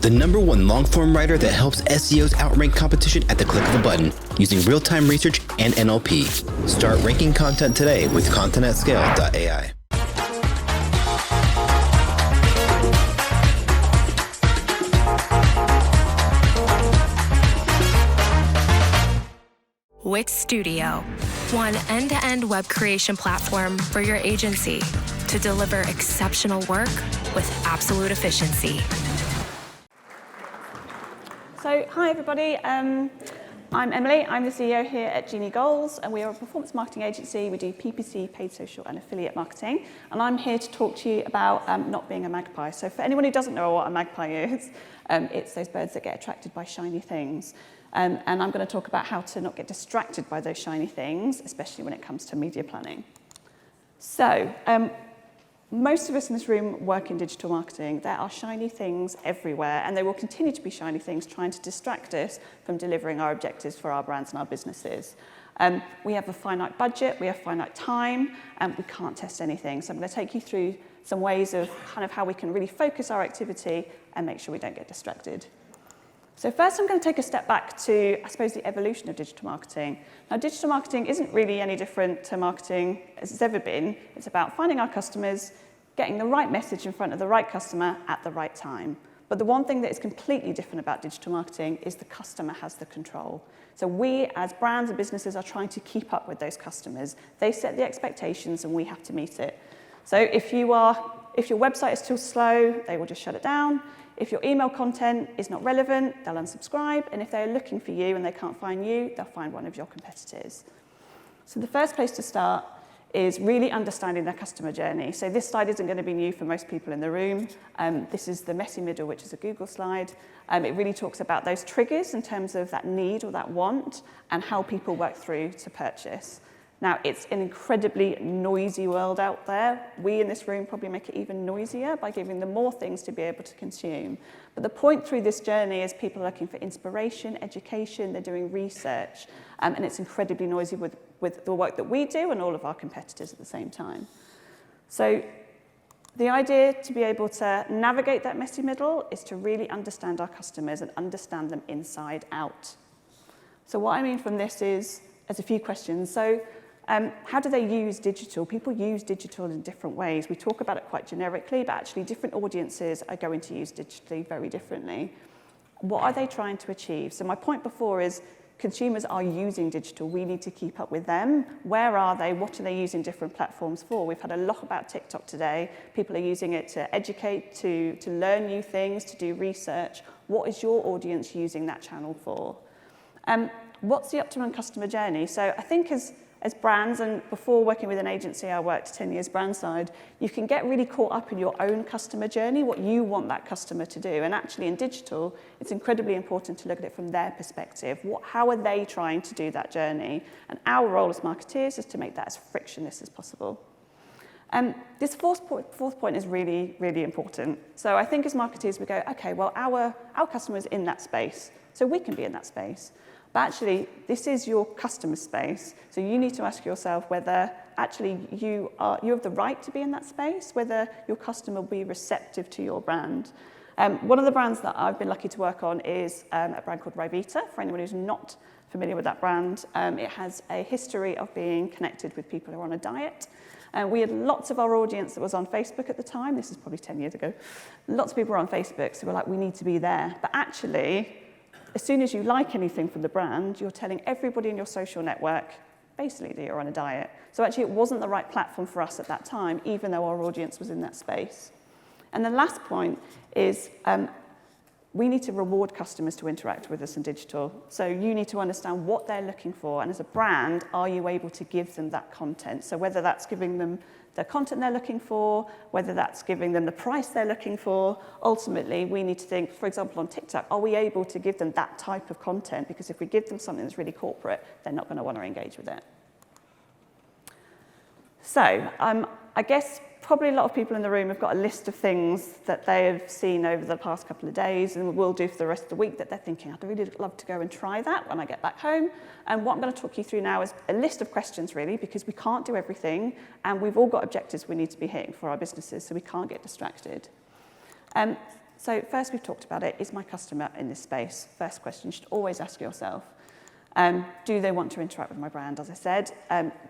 the #1 long-form writer that helps SEOs outrank competition at the click of a button using real-time research and NLP. Start ranking content today with content@scale.ai. Wix Studio, one end-to-end web creation platform for your agency to deliver exceptional work with absolute efficiency. So, hi everybody, I'm Emily, I'm the CEO here at Genie Goals, and we are a performance marketing agency. We do PPC, paid social and affiliate marketing, and I'm here to talk to you about not being a magpie. So for anyone who doesn't know what a magpie is, it's those birds that get attracted by shiny things. And I'm going to talk about how to not get distracted by those shiny things, especially when it comes to media planning. So, most of us in this room work in digital marketing. There are shiny things everywhere, and there will continue to be shiny things trying to distract us from delivering our objectives for our brands and our businesses. We have a finite budget, we have finite time, and we can't test anything. So I'm going to take you through some ways of kind of how we can really focus our activity and make sure we don't get distracted. So first, I'm going to take a step back to, I suppose, the evolution of digital marketing. Now, digital marketing isn't really any different to marketing as it's ever been. It's about finding our customers, getting the right message in front of the right customer at the right time. But the one thing that is completely different about digital marketing is the customer has the control. So we, as brands and businesses, are trying to keep up with those customers. They set the expectations, and we have to meet it. So if your website is too slow, they will just shut it down. If your email content is not relevant, they'll unsubscribe. And if they're looking for you and they can't find you, they'll find one of your competitors. So the first place to start is really understanding their customer journey. So this slide isn't going to be new for most people in the room. This is the messy middle, which is a Google slide. It really talks about those triggers in terms of that need or that want and how people work through to purchase. Now, it's an incredibly noisy world out there. We in this room probably make it even noisier by giving them more things to be able to consume. But the point through this journey is people are looking for inspiration, education, they're doing research, and it's incredibly noisy with the work that we do and all of our competitors at the same time. So the idea to be able to navigate that messy middle is to really understand our customers and understand them inside out. So what I mean from this is, there's a few questions. So, how do they use digital? People use digital in different ways. We talk about it quite generically, but actually different audiences are going to use digitally very differently. What are they trying to achieve? So my point before is consumers are using digital. We need to keep up with them. Where are they? What are they using different platforms for? We've had a lot about TikTok today. People are using it to educate, to learn new things, to do research. What is your audience using that channel for? What's the optimum customer journey? So I think as brands, and before working with an agency, I worked 10 years brand side, you can get really caught up in your own customer journey, what you want that customer to do. And actually in digital, it's incredibly important to look at it from their perspective. How are they trying to do that journey? And our role as marketeers is to make that as frictionless as possible. This fourth point is really, really important. So I think as marketeers, we go, okay, well, our customer is in that space, so we can be in that space. But actually, this is your customer space, so you need to ask yourself whether actually you have the right to be in that space, whether your customer will be receptive to your brand. One of the brands that I've been lucky to work on is a brand called Ryvita. For anyone who's not familiar with that brand, it has a history of being connected with people who are on a diet. We had lots of our audience that was on Facebook at the time. This is probably 10 years ago. Lots of people were on Facebook, so we're like, we need to be there. But actually, as soon as you like anything from the brand, you're telling everybody in your social network, basically, that you're on a diet. So actually, it wasn't the right platform for us at that time, even though our audience was in that space. And the last point is we need to reward customers to interact with us in digital. So you need to understand what they're looking for. And as a brand, are you able to give them that content? So whether that's giving them the content they're looking for, whether that's giving them the price they're looking for, ultimately, we need to think, for example, on TikTok, are we able to give them that type of content? Because if we give them something that's really corporate, they're not going to want to engage with it. So I guess probably a lot of people in the room have got a list of things that they have seen over the past couple of days and will do for the rest of the week that they're thinking, I'd really love to go and try that when I get back home. And what I'm going to talk you through now is a list of questions, really, because we can't do everything, and we've all got objectives we need to be hitting for our businesses, so we can't get distracted. So first we've talked about it, is my customer in this space? First question you should always ask yourself. Do they want to interact with my brand? As I said,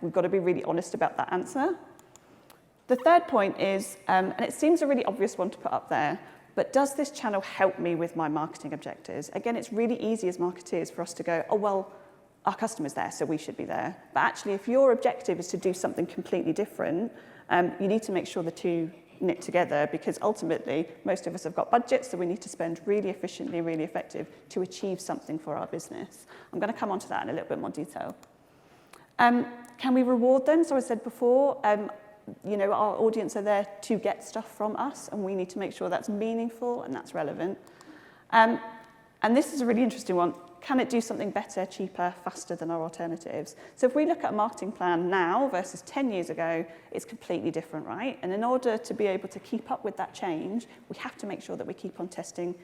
we've got to be really honest about that answer. The third point is, and it seems a really obvious one to put up there, but does this channel help me with my marketing objectives? Again, it's really easy as marketeers for us to go, oh, well, our customer's there, so we should be there. But actually, if your objective is to do something completely different, you need to make sure the two knit together, because ultimately, most of us have got budgets, so we need to spend really efficiently, really effective to achieve something for our business. I'm going to come on to that in a little bit more detail. Can we reward them? So I said before, you know, our audience are there to get stuff from us, and we need to make sure that's meaningful and that's relevant. And this is a really interesting one. Can it do something better, cheaper, faster than our alternatives? So if we look at a marketing plan now versus 10 years ago, it's completely different, right? And in order to be able to keep up with that change, we have to make sure that we keep on testing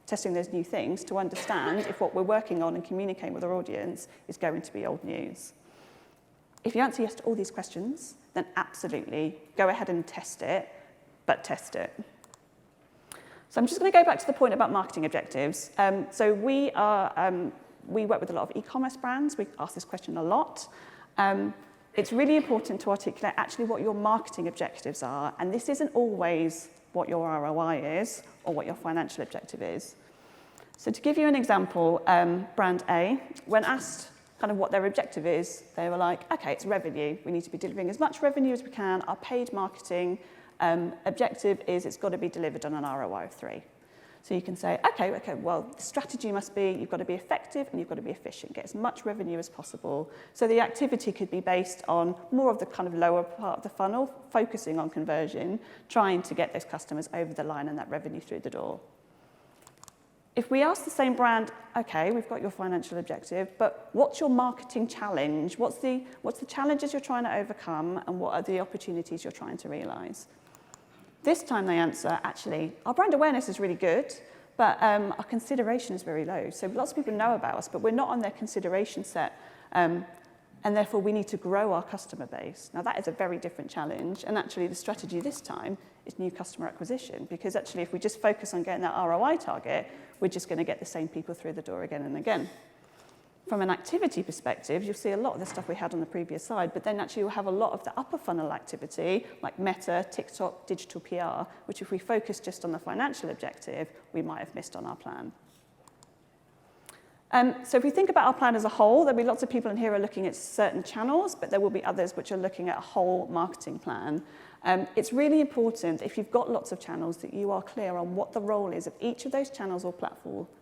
those new things to understand if what we're working on and communicating with our audience is going to be old news. If you answer yes to all these questions, then absolutely go ahead and test it, but test it. So I'm just going to go back to the point about marketing objectives. So we work with a lot of e-commerce brands. We ask this question a lot. It's really important to articulate actually what your marketing objectives are, and this isn't always what your ROI is or what your financial objective is. So to give you an example, brand A, when asked kind of what their objective is, they were like, okay, it's revenue. We need to be delivering as much revenue as we can. Our paid marketing objective is it's got to be delivered on an ROI of 3. So you can say, okay, well, the strategy must be you've got to be effective and you've got to be efficient, get as much revenue as possible. So the activity could be based on more of the kind of lower part of the funnel, focusing on conversion, trying to get those customers over the line and that revenue through the door. If we ask the same brand, okay, we've got your financial objective, but what's your marketing challenge? What's the challenges you're trying to overcome, and what are the opportunities you're trying to realize? This time they answer, actually, our brand awareness is really good, but our consideration is very low. So lots of people know about us, but we're not on their consideration set, and therefore we need to grow our customer base. Now that is a very different challenge, and actually the strategy this time is new customer acquisition, because actually if we just focus on getting that ROI target, we're just going to get the same people through the door again and again. From an activity perspective, you'll see a lot of the stuff we had on the previous slide, but then actually we'll have a lot of the upper funnel activity, like Meta, TikTok, digital PR, which if we focus just on the financial objective, we might have missed on our plan. So if we think about our plan as a whole, there'll be lots of people in here who are looking at certain channels, but there will be others which are looking at a whole marketing plan. It's really important, if you've got lots of channels, that you are clear on what the role is of each of those channels or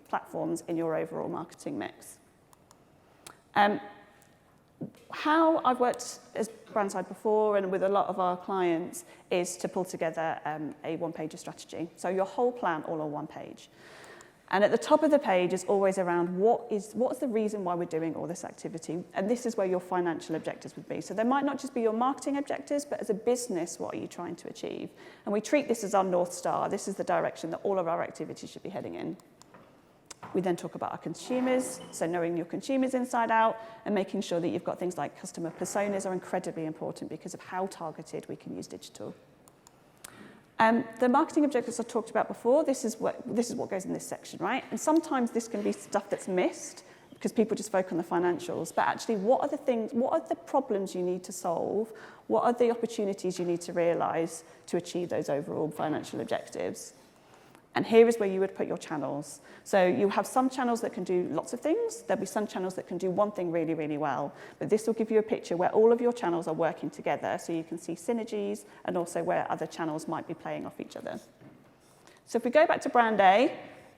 platforms in your overall marketing mix. How I've worked as brand side before and with a lot of our clients is to pull together a one-pager strategy. So your whole plan all on one page. And at the top of the page is always around what's the reason why we're doing all this activity. And this is where your financial objectives would be. So there might not just be your marketing objectives, but as a business, what are you trying to achieve? And we treat this as our North Star. This is the direction that all of our activities should be heading in. We then talk about our consumers, so knowing your consumers inside out and making sure that you've got things like customer personas are incredibly important because of how targeted we can use digital. The marketing objectives I talked about before, this is what goes in this section, right? And sometimes this can be stuff that's missed because people just focus on the financials, but actually what are the problems you need to solve? What are the opportunities you need to realize to achieve those overall financial objectives? And here is where you would put your channels. So you have some channels that can do lots of things. There'll be some channels that can do one thing really, really well. But this will give you a picture where all of your channels are working together so you can see synergies and also where other channels might be playing off each other. So if we go back to brand A,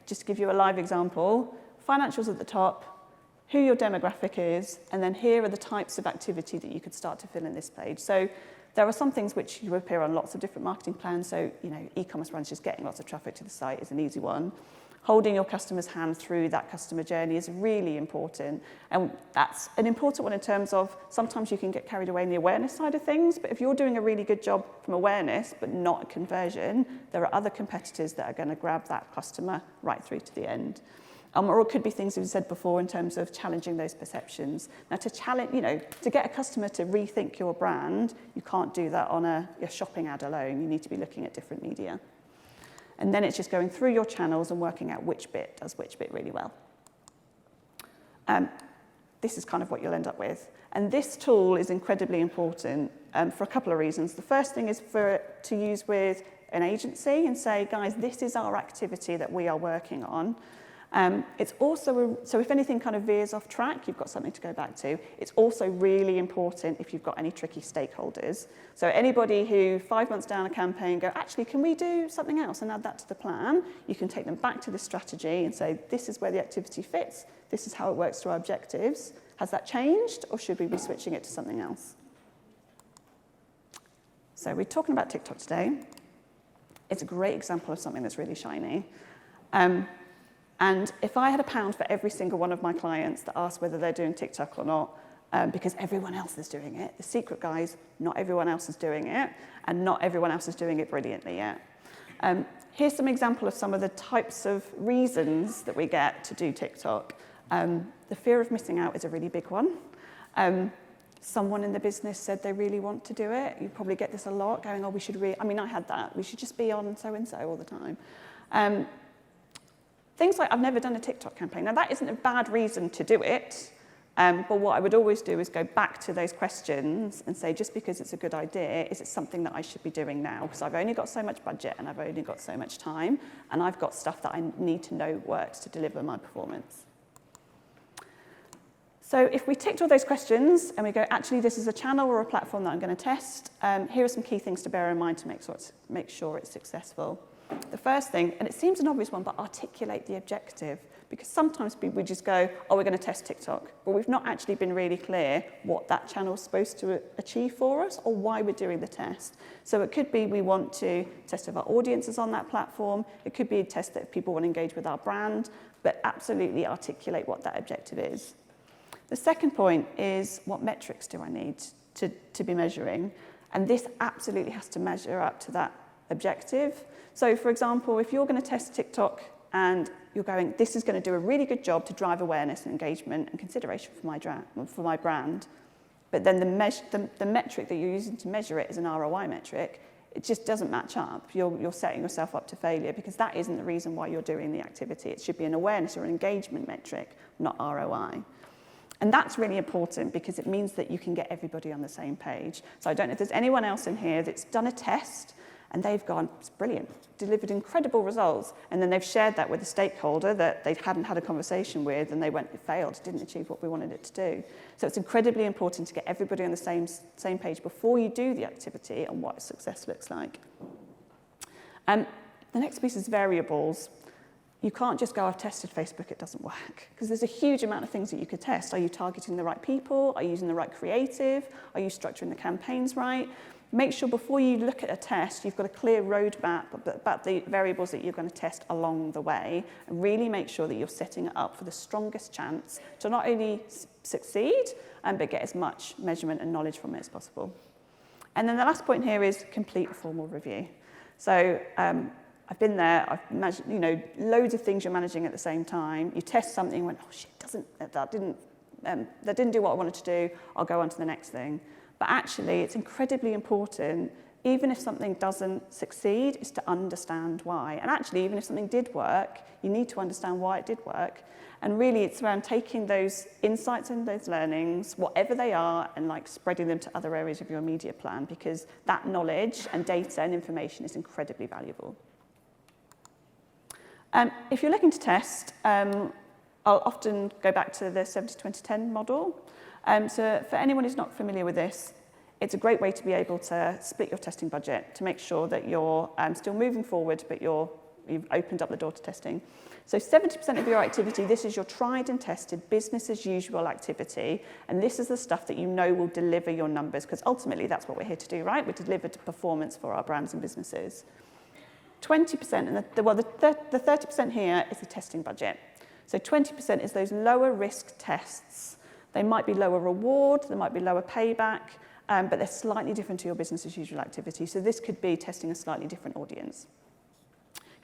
just to give you a live example, financials at the top, who your demographic is, and then here are the types of activity that you could start to fill in this page. So there are some things which you appear on lots of different marketing plans. So, e-commerce brands just getting lots of traffic to the site is an easy one. Holding your customer's hand through that customer journey is really important. And that's an important one in terms of sometimes you can get carried away in the awareness side of things. But if you're doing a really good job from awareness, but not conversion, there are other competitors that are going to grab that customer right through to the end. Or it could be things we've said before in terms of challenging those perceptions. Now, to get a customer to rethink your brand, you can't do that on a shopping ad alone. You need to be looking at different media. And then it's just going through your channels and working out which bit does which bit really well. This is kind of what you'll end up with. And this tool is incredibly important for a couple of reasons. The first thing is for it to use with an agency and say, guys, this is our activity that we are working on. It's also, so if anything kind of veers off track, you've got something to go back to. It's also really important if you've got any tricky stakeholders. So anybody who 5 months down a campaign go, actually, can we do something else and add that to the plan? You can take them back to the strategy and say, this is where the activity fits. This is how it works to our objectives. Has that changed, or should we be switching it to something else? So we're talking about TikTok today. It's a great example of something that's really shiny. And if I had £1 for every single one of my clients that asked whether they're doing TikTok or not, because everyone else is doing it, the secret, guys, not everyone else is doing it, and not everyone else is doing it brilliantly yet. Here's some example of some of the types of reasons that we get to do TikTok. The fear of missing out is a really big one. Someone in the business said they really want to do it. You probably get this a lot, going, oh, we should I mean, I had that. We should just be on so-and-so all the time. Things like, I've never done a TikTok campaign. Now, that isn't a bad reason to do it, but what I would always do is go back to those questions and say, just because it's a good idea, is it something that I should be doing now? Because I've only got so much budget and I've only got so much time, and I've got stuff that I need to know works to deliver my performance. So if we ticked all those questions and we go, actually, this is a channel or a platform that I'm going to test, here are some key things to bear in mind to make sure it's successful. The first thing, and it seems an obvious one, but articulate the objective. Because sometimes we just go, oh, we're going to test TikTok, but we've not actually been really clear what that channel is supposed to achieve for us or why we're doing the test. So it could be we want to test if our audience is on that platform. It could be a test that if people want to engage with our brand, but absolutely articulate what that objective is. The second point is, what metrics do I need to be measuring? And this absolutely has to measure up to that objective. So, for example, if you're going to test TikTok and you're going, this is going to do a really good job to drive awareness and engagement and consideration for my brand, but then the metric that you're using to measure it is an ROI metric, it just doesn't match up. You're setting yourself up to failure, because that isn't the reason why you're doing the activity. It should be an awareness or an engagement metric, not ROI. And that's really important because it means that you can get everybody on the same page. So I don't know if there's anyone else in here that's done a test and they've gone, it's brilliant, delivered incredible results, and then they've shared that with a stakeholder that they hadn't had a conversation with, and they went, it failed, didn't achieve what we wanted it to do. So it's incredibly important to get everybody on the same page before you do the activity and what success looks like. The next piece is variables. You can't just go, I've tested Facebook, it doesn't work. Because there's a huge amount of things that you could test. Are you targeting the right people? Are you using the right creative? Are you structuring the campaigns right? Make sure before you look at a test, you've got a clear roadmap about the variables that you're going to test along the way, and really make sure that you're setting it up for the strongest chance to not only succeed, but get as much measurement and knowledge from it as possible. And then the last point here is complete a formal review. So I've been there, I've managed, loads of things you're managing at the same time. You test something and went, oh shit, that didn't do what I wanted to do, I'll go on to the next thing. But actually, it's incredibly important, even if something doesn't succeed, is to understand why. And actually, even if something did work, you need to understand why it did work. And really, it's around taking those insights and those learnings, whatever they are, and spreading them to other areas of your media plan, because that knowledge and data and information is incredibly valuable. If you're looking to test, I'll often go back to the 70-20-10 model. So for anyone who's not familiar with this, it's a great way to be able to split your testing budget to make sure that you're still moving forward, but you've opened up the door to testing. So 70% of your activity, this is your tried and tested business as usual activity, and this is the stuff that you know will deliver your numbers, because ultimately that's what we're here to do, right? We deliver performance for our brands and businesses. 20%, and the 30% here is the testing budget. So 20% is those lower risk tests. They might be lower reward, they might be lower payback, but they're slightly different to your business as usual activity. So this could be testing a slightly different audience.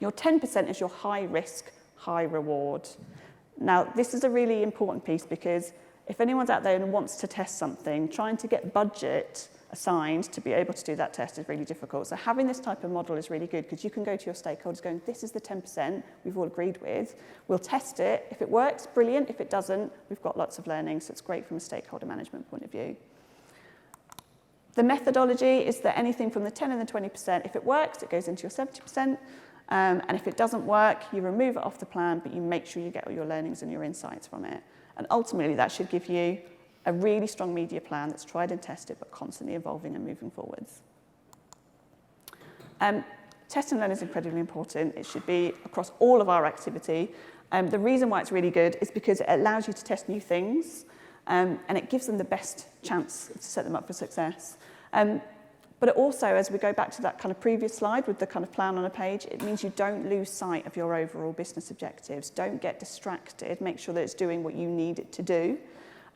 Your 10% is your high risk, high reward. Now, this is a really important piece, because if anyone's out there and wants to test something, trying to get budget assigned to be able to do that test is really difficult. So having this type of model is really good because you can go to your stakeholders going, this is the 10% we've all agreed with. We'll test it. If it works, brilliant. If it doesn't, we've got lots of learning. So it's great from a stakeholder management point of view. The methodology is that anything from the 10 and the 20%, if it works, it goes into your 70%. And if it doesn't work, you remove it off the plan, but you make sure you get all your learnings and your insights from it. And ultimately, that should give you a really strong media plan that's tried and tested, but constantly evolving and moving forwards. Test and learn is incredibly important. It should be across all of our activity. The reason why it's really good is because it allows you to test new things, and it gives them the best chance to set them up for success. But it also, as we go back to that kind of previous slide with the kind of plan on a page, it means you don't lose sight of your overall business objectives. Don't get distracted. Make sure that it's doing what you need it to do.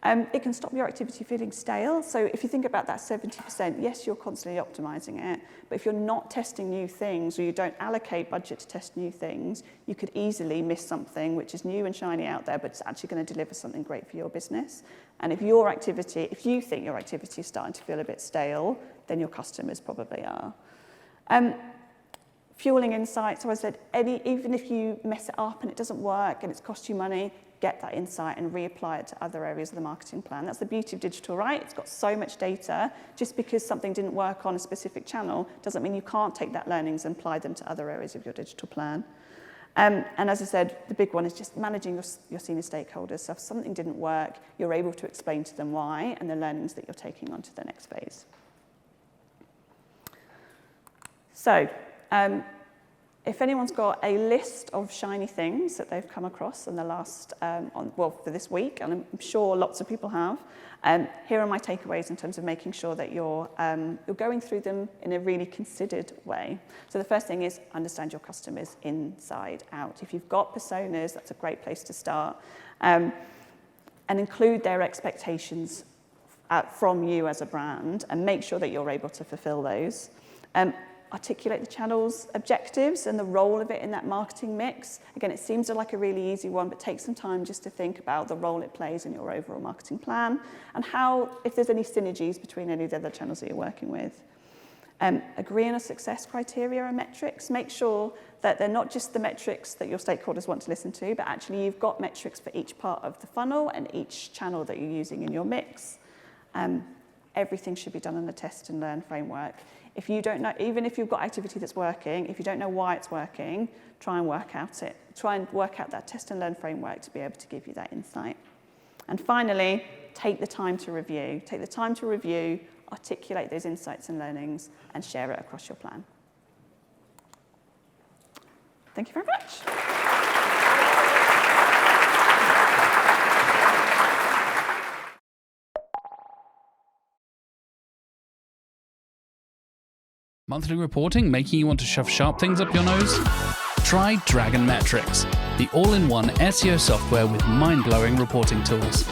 It can stop your activity feeling stale. So if you think about that 70%, yes, you're constantly optimizing it, but if you're not testing new things or you don't allocate budget to test new things, you could easily miss something which is new and shiny out there, but it's actually going to deliver something great for your business. And if you think your activity is starting to feel a bit stale, then your customers probably are. Fueling insights, so I said, even if you mess it up and it doesn't work and it's cost you money, get that insight and reapply it to other areas of the marketing plan. That's the beauty of digital, right? It's got so much data. Just because something didn't work on a specific channel doesn't mean you can't take that learnings and apply them to other areas of your digital plan. And as I said, the big one is just managing your senior stakeholders. So if something didn't work, you're able to explain to them why and the learnings that you're taking on to the next phase. So, if anyone's got a list of shiny things that they've come across in the last, for this week, and I'm sure lots of people have, here are my takeaways in terms of making sure that you're going through them in a really considered way. So the first thing is understand your customers inside out. If you've got personas, that's a great place to start, and include their expectations from you as a brand, and make sure that you're able to fulfill those. Articulate the channel's objectives and the role of it in that marketing mix. Again, it seems like a really easy one, but take some time just to think about the role it plays in your overall marketing plan and if there's any synergies between any of the other channels that you're working with. Agree on a success criteria and metrics. Make sure that they're not just the metrics that your stakeholders want to listen to, but actually you've got metrics for each part of the funnel and each channel that you're using in your mix. Everything should be done in a test and learn framework. If you don't know, even if you've got activity that's working, if you don't know why it's working, try and work out that test and learn framework to be able to give you that insight. And finally, take the time to review. Take the time to review, articulate those insights and learnings, and share it across your plan. Thank you very much. Monthly reporting making you want to shove sharp things up your nose? Try Dragon Metrics, the all-in-one SEO software with mind-blowing reporting tools.